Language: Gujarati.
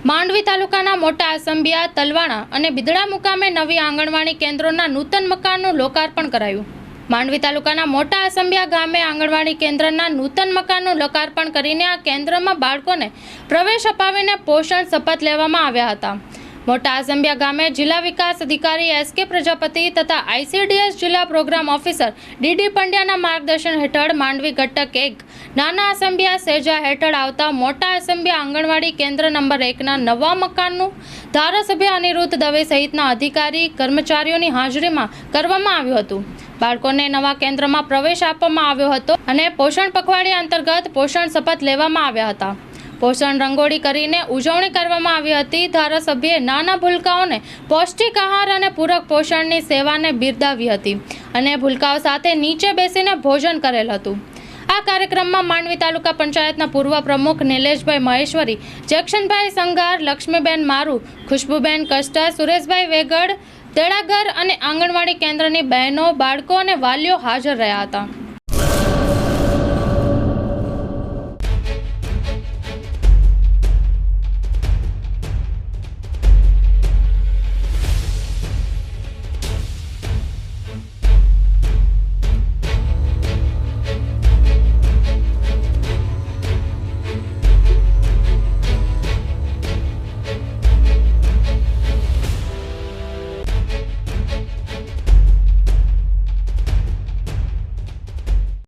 માંડવી તાલુકાના મોટા આસંબિયા, તલવાણા અને બિદડા મુકામે નવી આંગણવાડી કેન્દ્રોના નૂતન મકાનનું લોકાર્પણ કરાયું। માંડવી તાલુકાના મોટા આસંબિયા ગામે આંગણવાડી કેન્દ્રના નૂતન મકાનનું લોકાર્પણ કરીને આ કેન્દ્રમાં બાળકોને પ્રવેશ અપાવીને પોષણ શપથ લેવામાં આવ્યા હતા। મોટા આસંબિયા ગામે જિલ્લા વિકાસ અધિકારી એસ.કે. પ્રજાપતિ તથા આઈસીડીએસ જિલ્લા પ્રોગ્રામ ઓફિસર ડી.ડી. પંડ્યાના માર્ગદર્શન હેઠળ માંડવી ઘટક 1 નાના આસંબિયા સેજા હેઠળ આવતા મોટા આસંબિયા આંગણવાડી કેન્દ્ર નંબર 1ના નવા મકાનનું ધારાસભ્ય અનિરુદ્ધ દવે સહિતના અધિકારી કર્મચારીઓની હાજરીમાં કરવામાં આવ્યું હતું। બાળકોને નવા કેન્દ્રમાં પ્રવેશ આપવામાં આવ્યો હતો અને પોષણ પખવાડિયા અંતર્ગત પોષણ શપથ લેવામાં આવ્યા હતા। પોષણ રંગોળી કરીને ઉજવણી કરવામાં આવી હતી। ધારાસભ્યએ નાના ભૂલકાઓને પૌષ્ટિક આહાર અને પૂરક પોષણની સેવાને બિરદાવી હતી અને ભૂલકાઓ સાથે નીચે બેસીને ભોજન કરેલ હતું। આ કાર્યક્રમમાં માંડવી તાલુકા પંચાયતના પૂર્વ પ્રમુખ નિલેશભાઈ મહેશ્વરી, જક્ષનભાઈ સંગાર, લક્ષ્મીબેન મારુ, ખુશ્બુબેન કષ્ટા, સુરેશભાઈ વેગડ, તેડાગર અને આંગણવાડી કેન્દ્રની બહેનો, બાળકો અને વાલીઓ હાજર રહ્યા હતા।